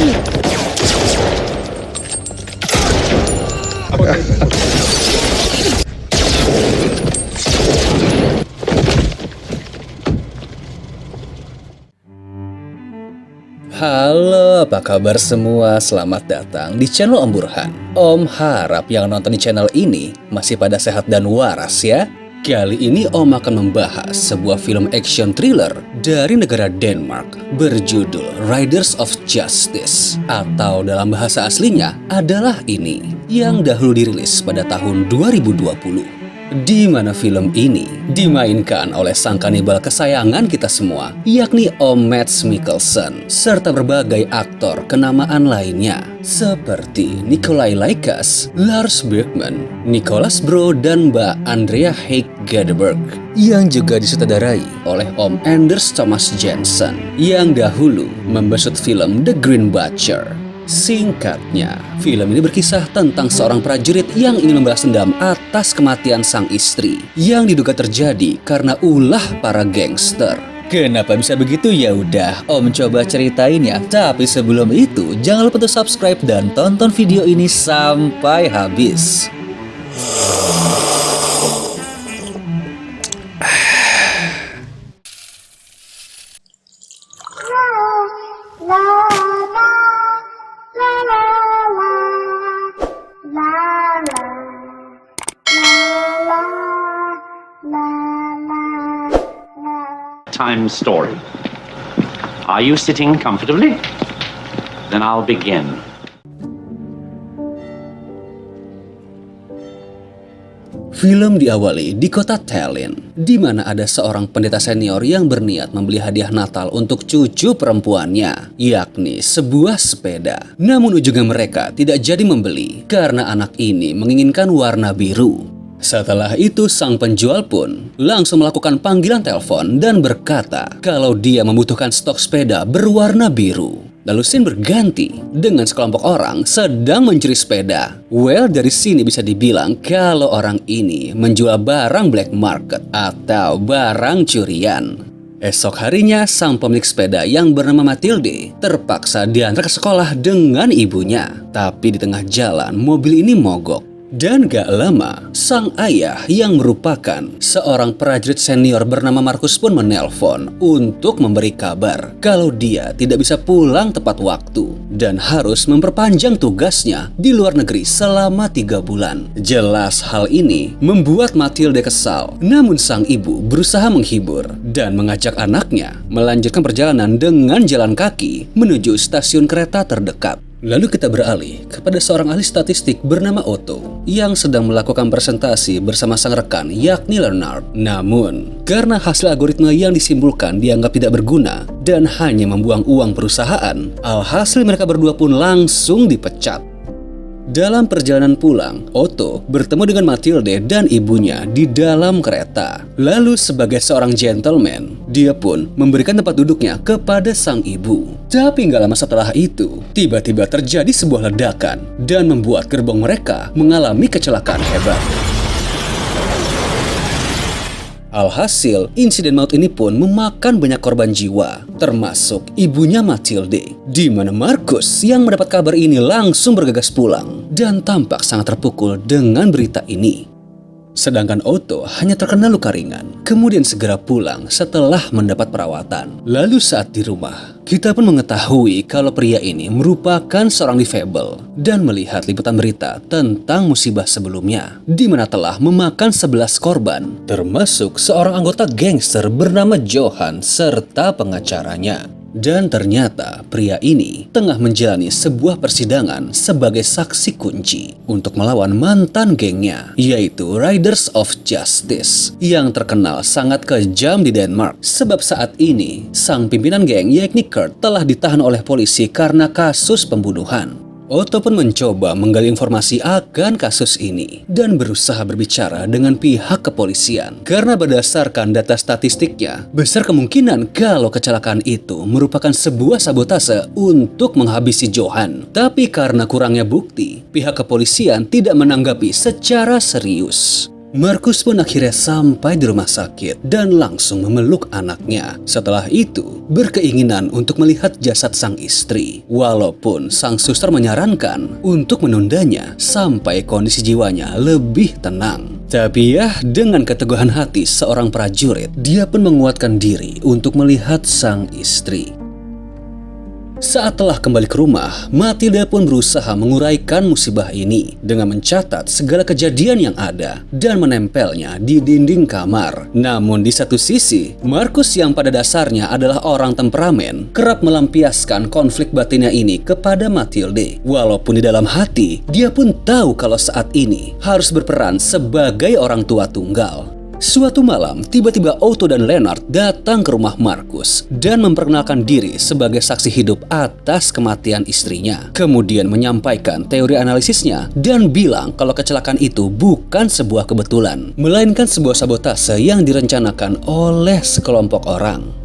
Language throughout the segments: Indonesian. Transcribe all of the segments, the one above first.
Halo, apa kabar semua? Selamat datang di channel Om Burhan. Om harap yang nonton di channel ini masih pada sehat dan waras ya. Kali ini Om akan membahas sebuah film action thriller dari negara Denmark berjudul Riders of Justice, atau dalam bahasa aslinya adalah ini, yang dahulu dirilis pada tahun 2020. Di mana film ini dimainkan oleh sang kanibal kesayangan kita semua, yakni Om Mads Mikkelsen, serta berbagai aktor kenamaan lainnya seperti Nikolai Laikas, Lars Bergman, Nicolas Bro, dan Mbak Andrea Heggdeberg, yang juga disutradarai oleh Om Anders Thomas Jensen yang dahulu membesut film The Green Butcher. Singkatnya, film ini berkisah tentang seorang prajurit yang ingin membalas dendam atas kematian sang istri yang diduga terjadi karena ulah para gangster. Kenapa bisa begitu? Ya udah, Om coba ceritain ya. Tapi sebelum itu, jangan lupa untuk subscribe dan tonton video ini sampai habis. Time story. Are you sitting comfortably? Then I'll begin. Film diawali di kota Tallinn, di mana ada seorang pendeta senior yang berniat membeli hadiah Natal untuk cucu perempuannya, yakni sebuah sepeda. Namun ujungnya mereka tidak jadi membeli karena anak ini menginginkan warna biru. Setelah itu sang penjual pun langsung melakukan panggilan telepon dan berkata kalau dia membutuhkan stok sepeda berwarna biru. Lalu scene berganti dengan sekelompok orang sedang mencuri sepeda. Well, dari sini bisa dibilang kalau orang ini menjual barang black market atau barang curian. Esok harinya, sang pemilik sepeda yang bernama Matilde terpaksa diantar ke sekolah dengan ibunya. Tapi di tengah jalan, mobil ini mogok. Dan gak lama, sang ayah yang merupakan seorang prajurit senior bernama Markus pun menelpon untuk memberi kabar kalau dia tidak bisa pulang tepat waktu dan harus memperpanjang tugasnya di luar negeri selama 3 bulan. Jelas hal ini membuat Matilde kesal, namun sang ibu berusaha menghibur dan mengajak anaknya melanjutkan perjalanan dengan jalan kaki menuju stasiun kereta terdekat. Lalu kita beralih kepada seorang ahli statistik bernama Otto yang sedang melakukan presentasi bersama sang rekan yakni Leonard. Namun, karena hasil algoritma yang disimpulkan dianggap tidak berguna dan hanya membuang uang perusahaan, alhasil mereka berdua pun langsung dipecat. Dalam perjalanan pulang, Otto bertemu dengan Matilde dan ibunya di dalam kereta. Lalu sebagai seorang gentleman, dia pun memberikan tempat duduknya kepada sang ibu. Tapi nggak lama setelah itu, tiba-tiba terjadi sebuah ledakan dan membuat gerbong mereka mengalami kecelakaan hebat. Alhasil, insiden maut ini pun memakan banyak korban jiwa, termasuk ibunya Matilde, di mana Markus yang mendapat kabar ini langsung bergegas pulang dan tampak sangat terpukul dengan berita ini. Sedangkan Otto hanya terkena luka ringan, kemudian segera pulang setelah mendapat perawatan. Lalu saat di rumah, kita pun mengetahui kalau pria ini merupakan seorang difabel dan melihat liputan berita tentang musibah sebelumnya, di mana telah memakan 11 korban, termasuk seorang anggota gangster bernama Johan serta pengacaranya. Dan ternyata pria ini tengah menjalani sebuah persidangan sebagai saksi kunci untuk melawan mantan gengnya, yaitu Riders of Justice, yang terkenal sangat kejam di Denmark. Sebab saat ini, sang pimpinan geng yakni Kurt telah ditahan oleh polisi karena kasus pembunuhan. Otto pun mencoba menggali informasi akan kasus ini dan berusaha berbicara dengan pihak kepolisian. Karena berdasarkan data statistiknya, besar kemungkinan kalau kecelakaan itu merupakan sebuah sabotase untuk menghabisi Johan. Tapi karena kurangnya bukti, pihak kepolisian tidak menanggapi secara serius. Markus pun akhirnya sampai di rumah sakit dan langsung memeluk anaknya. Setelah itu, berkeinginan untuk melihat jasad sang istri. Walaupun sang suster menyarankan untuk menundanya sampai kondisi jiwanya lebih tenang. Tapi ya, dengan keteguhan hati seorang prajurit, dia pun menguatkan diri untuk melihat sang istri. Saat telah kembali ke rumah, Matilda pun berusaha menguraikan musibah ini dengan mencatat segala kejadian yang ada dan menempelnya di dinding kamar. Namun di satu sisi, Markus yang pada dasarnya adalah orang temperamen, kerap melampiaskan konflik batinnya ini kepada Matilda. Walaupun di dalam hati, dia pun tahu kalau saat ini harus berperan sebagai orang tua tunggal. Suatu malam, tiba-tiba Otto dan Lennart datang ke rumah Markus dan memperkenalkan diri sebagai saksi hidup atas kematian istrinya. Kemudian menyampaikan teori analisisnya dan bilang kalau kecelakaan itu bukan sebuah kebetulan, melainkan sebuah sabotase yang direncanakan oleh sekelompok orang.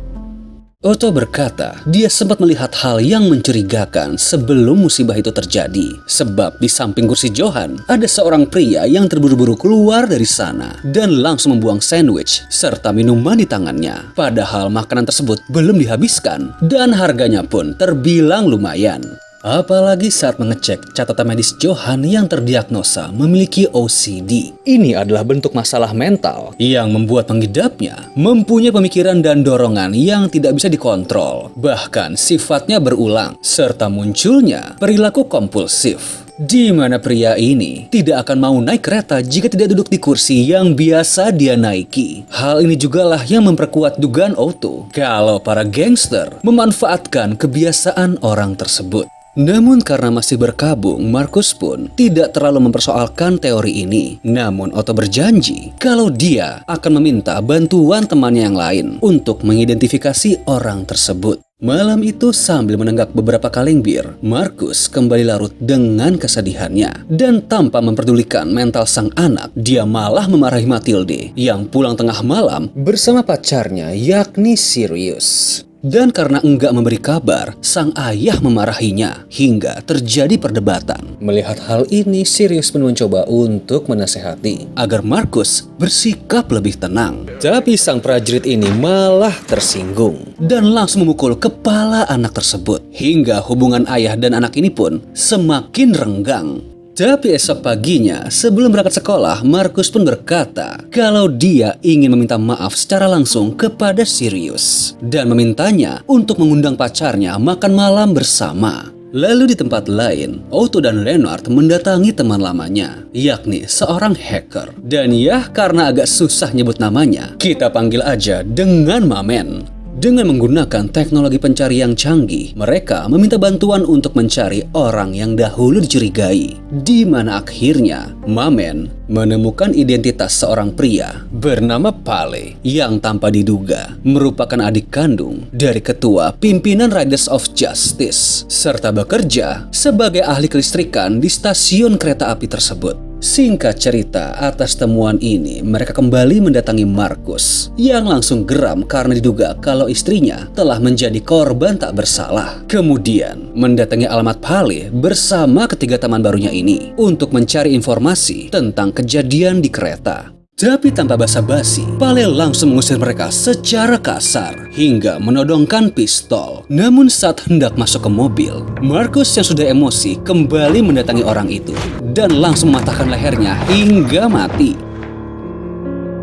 Otto berkata, dia sempat melihat hal yang mencurigakan sebelum musibah itu terjadi. Sebab di samping kursi Johan, ada seorang pria yang terburu-buru keluar dari sana dan langsung membuang sandwich serta minuman di tangannya. Padahal makanan tersebut belum dihabiskan dan harganya pun terbilang lumayan. Apalagi saat mengecek catatan medis Johan yang terdiagnosa memiliki OCD. Ini adalah bentuk masalah mental yang membuat pengidapnya mempunyai pemikiran dan dorongan yang tidak bisa dikontrol. Bahkan sifatnya berulang, serta munculnya perilaku kompulsif. Di mana pria ini tidak akan mau naik kereta jika tidak duduk di kursi yang biasa dia naiki. Hal ini jugalah yang memperkuat dugaan Otto kalau para gangster memanfaatkan kebiasaan orang tersebut. Namun karena masih berkabung, Markus pun tidak terlalu mempersoalkan teori ini. Namun Otto berjanji kalau dia akan meminta bantuan temannya yang lain untuk mengidentifikasi orang tersebut. Malam itu sambil menenggak beberapa kaleng bir, Markus kembali larut dengan kesedihannya. Dan tanpa memperdulikan mental sang anak, dia malah memarahi Matilda yang pulang tengah malam bersama pacarnya yakni Sirius. Dan karena enggak memberi kabar, sang ayah memarahinya hingga terjadi perdebatan. Melihat hal ini, Sirius pun mencoba untuk menasehati agar Markus bersikap lebih tenang. Tapi sang prajurit ini malah tersinggung dan langsung memukul kepala anak tersebut. Hingga hubungan ayah dan anak ini pun semakin renggang. Tapi esok paginya, sebelum berangkat sekolah, Markus pun berkata kalau dia ingin meminta maaf secara langsung kepada Sirius dan memintanya untuk mengundang pacarnya makan malam bersama. Lalu di tempat lain, Otto dan Lennart mendatangi teman lamanya, yakni seorang hacker. Dan ya, karena agak susah nyebut namanya, kita panggil aja dengan Mamen. Dengan menggunakan teknologi pencari yang canggih, mereka meminta bantuan untuk mencari orang yang dahulu dicurigai. Di mana akhirnya, Mamen menemukan identitas seorang pria bernama Pale yang tanpa diduga merupakan adik kandung dari ketua pimpinan Riders of Justice, serta bekerja sebagai ahli kelistrikan di stasiun kereta api tersebut. Singkat cerita, atas temuan ini mereka kembali mendatangi Markus yang langsung geram karena diduga kalau istrinya telah menjadi korban tak bersalah. Kemudian mendatangi alamat Pale bersama ketiga teman barunya ini untuk mencari informasi tentang kejadian di kereta. Tapi tanpa basa-basi, Pale langsung mengusir mereka secara kasar hingga menodongkan pistol. Namun saat hendak masuk ke mobil, Markus yang sudah emosi kembali mendatangi orang itu dan langsung mematahkan lehernya hingga mati.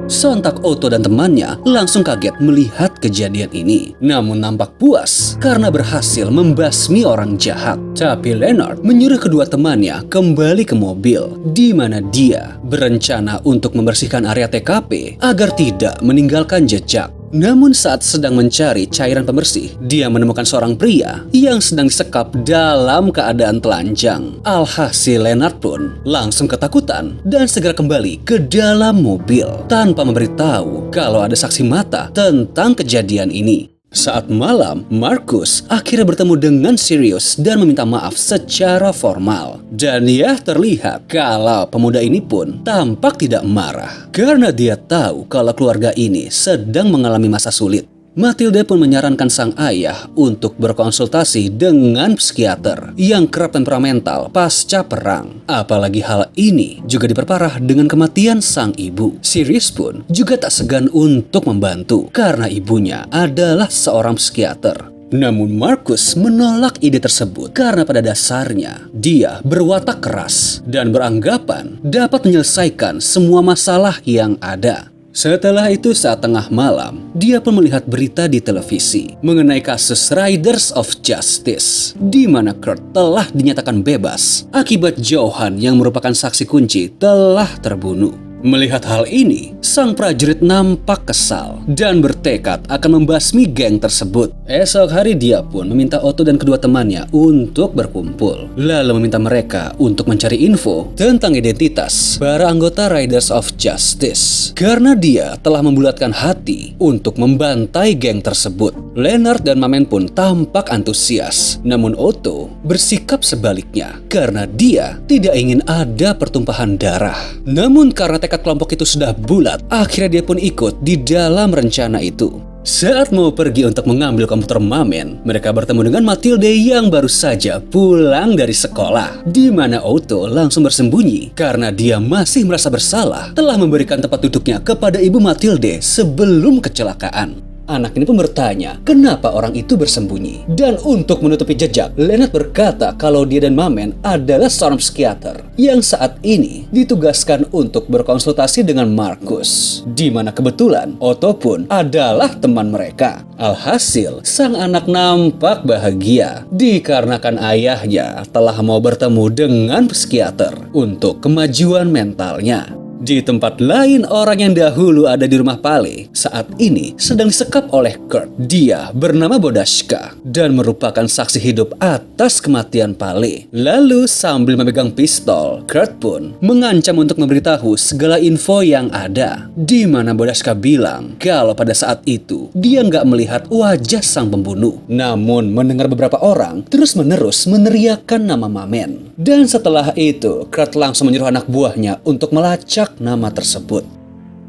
Sontak Otto dan temannya langsung kaget melihat kejadian ini. Namun nampak puas karena berhasil membasmi orang jahat. Tapi Lennart menyuruh kedua temannya kembali ke mobil, di mana dia berencana untuk membersihkan area TKP agar tidak meninggalkan jejak. Namun saat sedang mencari cairan pembersih, dia menemukan seorang pria yang sedang disekap dalam keadaan telanjang. Alhasil Lennart pun langsung ketakutan dan segera kembali ke dalam mobil tanpa memberitahu kalau ada saksi mata tentang kejadian ini. Saat malam, Markus akhirnya bertemu dengan Sirius dan meminta maaf secara formal. Dan ya, terlihat kalau pemuda ini pun tampak tidak marah karena dia tahu kalau keluarga ini sedang mengalami masa sulit. Matilda pun menyarankan sang ayah untuk berkonsultasi dengan psikiater yang kerap temperamental pasca perang. Apalagi hal ini juga diperparah dengan kematian sang ibu. Sirius pun juga tak segan untuk membantu karena ibunya adalah seorang psikiater. Namun Marcus menolak ide tersebut karena pada dasarnya dia berwatak keras dan beranggapan dapat menyelesaikan semua masalah yang ada. Setelah itu saat tengah malam, dia pun melihat berita di televisi mengenai kasus Riders of Justice di mana Kurt telah dinyatakan bebas akibat Johan yang merupakan saksi kunci telah terbunuh. Melihat hal ini, sang prajurit nampak kesal dan bertekad akan membasmi geng tersebut. Esok hari dia pun meminta Otto dan kedua temannya untuk berkumpul. Lalu meminta mereka untuk mencari info tentang identitas para anggota Riders of Justice. Karena dia telah membulatkan hati untuk membantai geng tersebut. Leonard dan Mamen pun tampak antusias. Namun Otto bersikap sebaliknya karena dia tidak ingin ada pertumpahan darah. Namun karena tekad kelompok itu sudah bulat, akhirnya dia pun ikut di dalam rencana itu. Saat mau pergi untuk mengambil komputer Mamen, mereka bertemu dengan Matilda yang baru saja pulang dari sekolah. Di mana Otto langsung bersembunyi karena dia masih merasa bersalah telah memberikan tempat duduknya kepada ibu Matilda sebelum kecelakaan. Anak ini pun bertanya, kenapa orang itu bersembunyi? Dan untuk menutupi jejak, Leonard berkata kalau dia dan Mamen adalah seorang psikiater yang saat ini ditugaskan untuk berkonsultasi dengan Marcus. Di mana kebetulan Otto pun adalah teman mereka. Alhasil, sang anak nampak bahagia dikarenakan ayahnya telah mau bertemu dengan psikiater untuk kemajuan mentalnya. Di tempat lain, orang yang dahulu ada di rumah Pale saat ini sedang disekap oleh Kurt. Dia bernama Bodaska dan merupakan saksi hidup atas kematian Pale. Lalu sambil memegang pistol, Kurt pun mengancam untuk memberitahu segala info yang ada. Di mana Bodaska bilang kalau pada saat itu dia nggak melihat wajah sang pembunuh. Namun mendengar beberapa orang terus-menerus meneriakkan nama Mamen. Dan setelah itu, Kurt langsung menyuruh anak buahnya untuk melacak nama tersebut.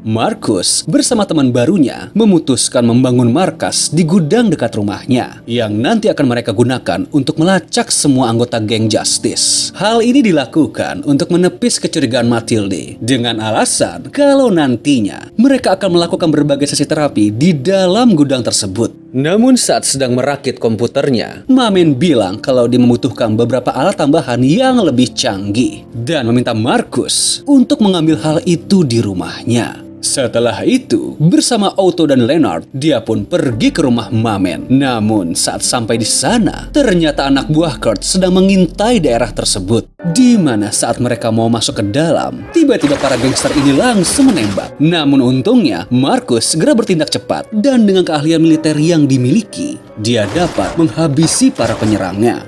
Marcus bersama teman barunya memutuskan membangun markas di gudang dekat rumahnya yang nanti akan mereka gunakan untuk melacak semua anggota geng Justice. Hal ini dilakukan untuk menepis kecurigaan Matilda dengan alasan kalau nantinya mereka akan melakukan berbagai sesi terapi di dalam gudang tersebut. Namun saat sedang merakit komputernya, Mamen bilang kalau dia membutuhkan beberapa alat tambahan yang lebih canggih dan meminta Marcus untuk mengambil hal itu di rumahnya. Setelah itu, bersama Otto dan Leonard, dia pun pergi ke rumah Mamen. Namun saat sampai di sana, ternyata anak buah Kurt sedang mengintai daerah tersebut. Di mana saat mereka mau masuk ke dalam, tiba-tiba para gangster ini langsung menembak. Namun untungnya, Marcus segera bertindak cepat dan dengan keahlian militer yang dimiliki, dia dapat menghabisi para penyerangnya.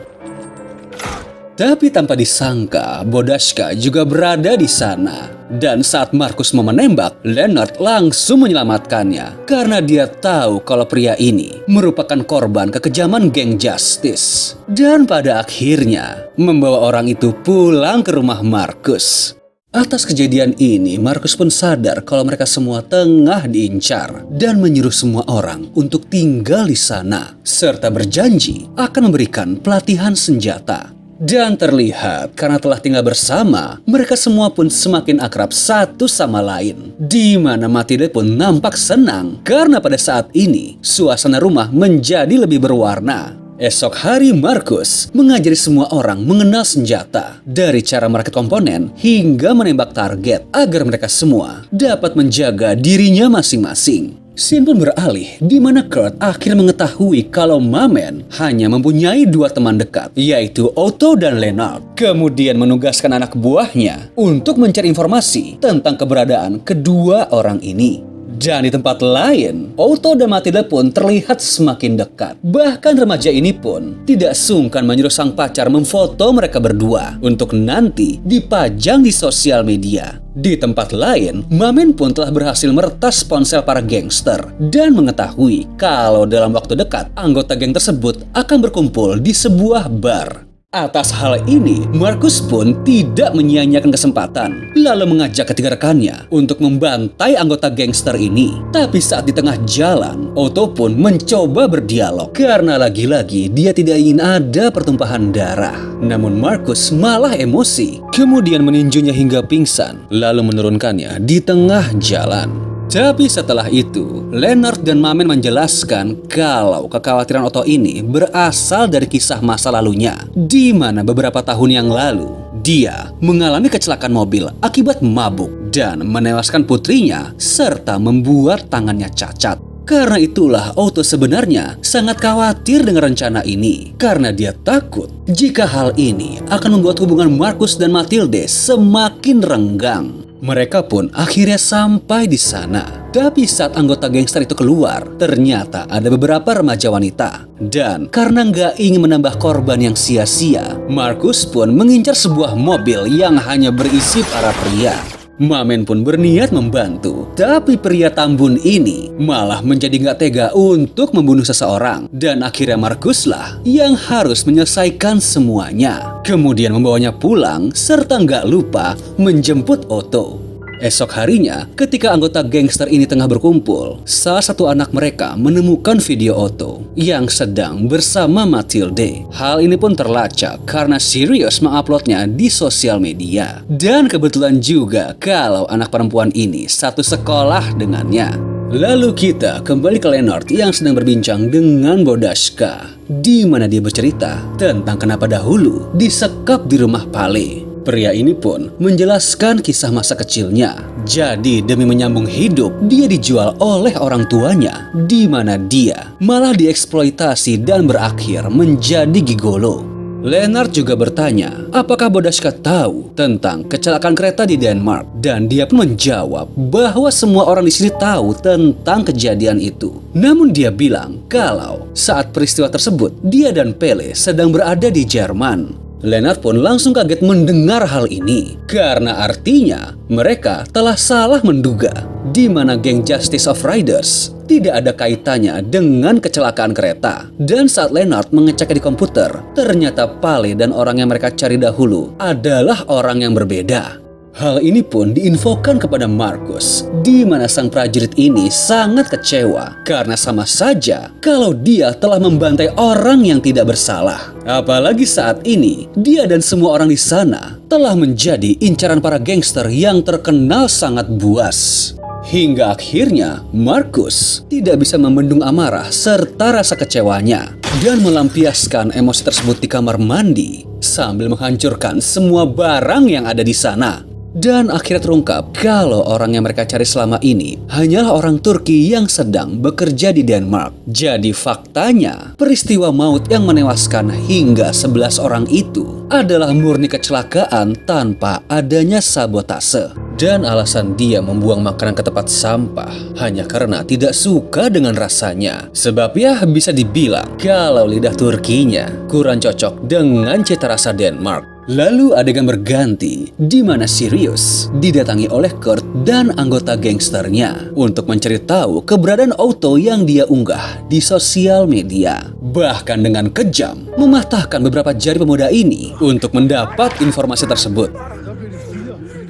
Tapi tanpa disangka, Bodaska juga berada di sana. Dan saat Marcus mau menembak, Leonard langsung menyelamatkannya. Karena dia tahu kalau pria ini merupakan korban kekejaman geng Justice. Dan pada akhirnya, membawa orang itu pulang ke rumah Marcus. Atas kejadian ini, Marcus pun sadar kalau mereka semua tengah diincar dan menyuruh semua orang untuk tinggal di sana. Serta berjanji akan memberikan pelatihan senjata. Dan terlihat karena telah tinggal bersama, mereka semua pun semakin akrab satu sama lain. Di mana Matilda pun nampak senang karena pada saat ini suasana rumah menjadi lebih berwarna. Esok hari Marcus mengajari semua orang mengenal senjata dari cara merakit komponen hingga menembak target agar mereka semua dapat menjaga dirinya masing-masing. Scene pun beralih di mana Kurt akhirnya mengetahui kalau Mamen hanya mempunyai dua teman dekat, yaitu Otto dan Leonard. Kemudian menugaskan anak buahnya untuk mencari informasi tentang keberadaan kedua orang ini. Dan di tempat lain, Otto dan Matilda pun terlihat semakin dekat. Bahkan remaja ini pun tidak sungkan menyuruh sang pacar memfoto mereka berdua untuk nanti dipajang di sosial media. Di tempat lain, Mamen pun telah berhasil meretas ponsel para gangster dan mengetahui kalau dalam waktu dekat anggota geng tersebut akan berkumpul di sebuah bar. Atas hal ini, Marcus pun tidak menyia-nyiakan kesempatan, lalu mengajak ketiga rekannya untuk membantai anggota gangster ini. Tapi saat di tengah jalan, Otto pun mencoba berdialog karena lagi-lagi dia tidak ingin ada pertumpahan darah. Namun Marcus malah emosi, kemudian meninjunya hingga pingsan, lalu menurunkannya di tengah jalan. Tapi setelah itu, Leonard dan Mamen menjelaskan kalau kekhawatiran Otto ini berasal dari kisah masa lalunya, di mana beberapa tahun yang lalu dia mengalami kecelakaan mobil akibat mabuk dan menewaskan putrinya serta membuat tangannya cacat. Karena itulah Otto sebenarnya sangat khawatir dengan rencana ini, karena dia takut jika hal ini akan membuat hubungan Marcus dan Matilde semakin renggang. Mereka pun akhirnya sampai di sana. Tapi saat anggota gangster itu keluar, ternyata ada beberapa remaja wanita. Dan karena nggak ingin menambah korban yang sia-sia, Marcus pun mengincar sebuah mobil yang hanya berisi para pria. Mamen pun berniat membantu, tapi pria tambun ini malah menjadi nggak tega untuk membunuh seseorang. Dan akhirnya Marcus lah yang harus menyelesaikan semuanya. Kemudian membawanya pulang, serta nggak lupa menjemput Otto. Esok harinya, ketika anggota gangster ini tengah berkumpul, salah satu anak mereka menemukan video Otto yang sedang bersama Matilde. Hal ini pun terlacak karena Sirius menguploadnya di sosial media. Dan kebetulan juga kalau anak perempuan ini satu sekolah dengannya. Lalu kita kembali ke Leonard yang sedang berbincang dengan Bodaska, di mana dia bercerita tentang kenapa dahulu disekap di rumah Pale. Pria ini pun menjelaskan kisah masa kecilnya. Jadi demi menyambung hidup, dia dijual oleh orang tuanya, di mana dia malah dieksploitasi dan berakhir menjadi gigolo. Leonard juga bertanya, apakah Bodaska tahu tentang kecelakaan kereta di Denmark? Dan dia pun menjawab bahwa semua orang di sini tahu tentang kejadian itu. Namun dia bilang kalau saat peristiwa tersebut, dia dan Pele sedang berada di Jerman. Leonard pun langsung kaget mendengar hal ini, karena artinya mereka telah salah menduga di mana geng Justice of Riders tidak ada kaitannya dengan kecelakaan kereta. Dan saat Leonard mengeceknya di komputer, ternyata Pale dan orang yang mereka cari dahulu adalah orang yang berbeda. Hal ini pun diinfokan kepada Marcus, di mana sang prajurit ini sangat kecewa karena sama saja kalau dia telah membantai orang yang tidak bersalah. Apalagi saat ini, dia dan semua orang di sana telah menjadi incaran para gangster yang terkenal sangat buas. Hingga akhirnya Marcus tidak bisa membendung amarah serta rasa kecewanya dan melampiaskan emosi tersebut di kamar mandi sambil menghancurkan semua barang yang ada di sana. Dan akhirnya terungkap kalau orang yang mereka cari selama ini hanyalah orang Turki yang sedang bekerja di Denmark. Jadi faktanya, peristiwa maut yang menewaskan hingga 11 orang itu adalah murni kecelakaan tanpa adanya sabotase. Dan alasan dia membuang makanan ke tempat sampah hanya karena tidak suka dengan rasanya. Sebab ya bisa dibilang kalau lidah Turkinya kurang cocok dengan cita rasa Denmark. Lalu adegan berganti di mana Sirius didatangi oleh Kurt dan anggota gangsternya untuk mencari tahu keberadaan Otto yang dia unggah di sosial media. Bahkan dengan kejam mematahkan beberapa jari pemuda ini untuk mendapat informasi tersebut.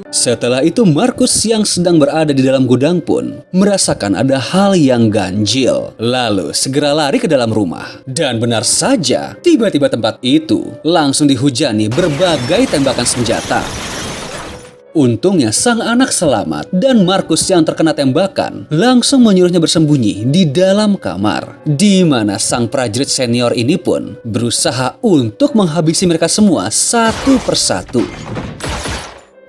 Setelah itu Marcus yang sedang berada di dalam gudang pun merasakan ada hal yang ganjil. Lalu segera lari ke dalam rumah. Dan benar saja, tiba-tiba tempat itu langsung dihujani berbagai tembakan senjata. Untungnya sang anak selamat dan Marcus yang terkena tembakan langsung menyuruhnya bersembunyi di dalam kamar. Di mana sang prajurit senior ini pun berusaha untuk menghabisi mereka semua satu persatu.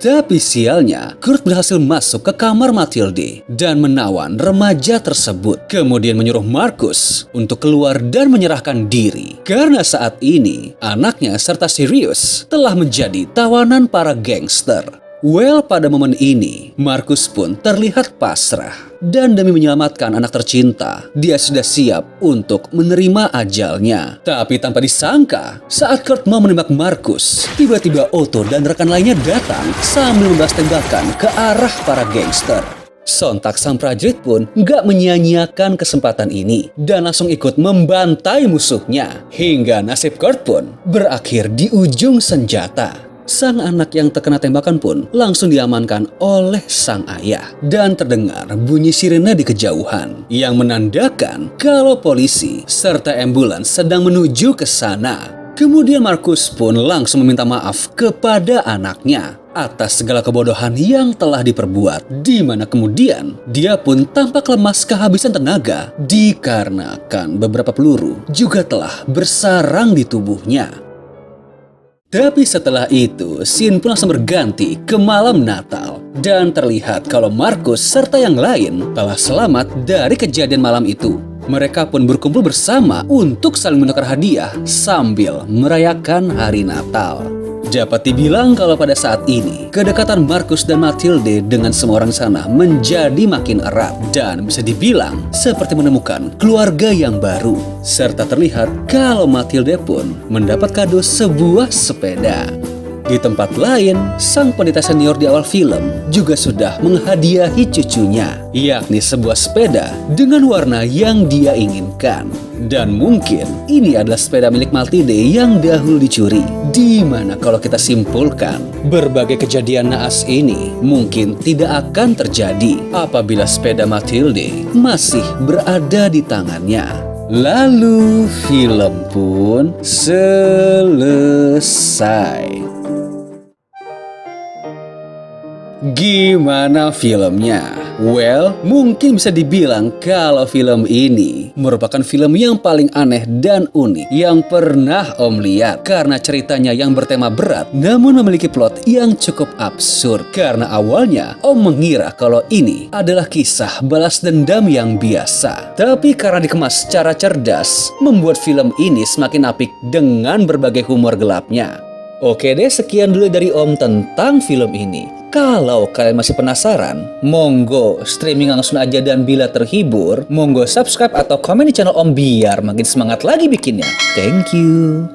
Tapi sialnya, Kurt berhasil masuk ke kamar Matilde dan menawan remaja tersebut. Kemudian menyuruh Marcus untuk keluar dan menyerahkan diri. Karena saat ini, anaknya serta Sirius telah menjadi tawanan para gangster. Well, pada momen ini, Marcus pun terlihat pasrah. Dan demi menyelamatkan anak tercinta, dia sudah siap untuk menerima ajalnya. Tapi tanpa disangka, saat Kurt mau menembak Marcus, tiba-tiba Otto dan rekan lainnya datang sambil membalas tembakan ke arah para gangster. Sontak sang prajurit pun gak menyia-nyiakan kesempatan ini dan langsung ikut membantai musuhnya. Hingga nasib Kurt pun berakhir di ujung senjata. Sang anak yang terkena tembakan pun langsung diamankan oleh sang ayah. Dan terdengar bunyi sirene di kejauhan yang menandakan kalau polisi serta ambulans sedang menuju ke sana. Kemudian Markus pun langsung meminta maaf kepada anaknya atas segala kebodohan yang telah diperbuat, di mana kemudian dia pun tampak lemas kehabisan tenaga dikarenakan beberapa peluru juga telah bersarang di tubuhnya. Tapi setelah itu, scene pun langsung berganti ke malam Natal. Dan terlihat kalau Markus serta yang lain telah selamat dari kejadian malam itu. Mereka pun berkumpul bersama untuk saling menukar hadiah sambil merayakan hari Natal. Dapat dibilang kalau pada saat ini, kedekatan Markus dan Mathilde dengan semua orang sana menjadi makin erat. Dan bisa dibilang seperti menemukan keluarga yang baru. Serta terlihat kalau Mathilde pun mendapat kado sebuah sepeda. Di tempat lain, sang pendeta senior di awal film juga sudah menghadiahi cucunya, yakni sebuah sepeda dengan warna yang dia inginkan. Dan mungkin ini adalah sepeda milik Mathilde yang dahulu dicuri. Di mana kalau kita simpulkan, berbagai kejadian naas ini mungkin tidak akan terjadi apabila sepeda Mathilde masih berada di tangannya. Lalu film pun selesai. Gimana filmnya? Well, mungkin bisa dibilang kalau film ini merupakan film yang paling aneh dan unik yang pernah Om lihat. Karena ceritanya yang bertema berat, namun memiliki plot yang cukup absurd. Karena awalnya Om mengira kalau ini adalah kisah balas dendam yang biasa. Tapi karena dikemas secara cerdas, membuat film ini semakin apik dengan berbagai humor gelapnya. Oke deh, sekian dulu dari Om tentang film ini. Kalau kalian masih penasaran, monggo streaming langsung aja, dan bila terhibur, monggo subscribe atau komen di channel Om biar makin semangat lagi bikinnya. Thank you.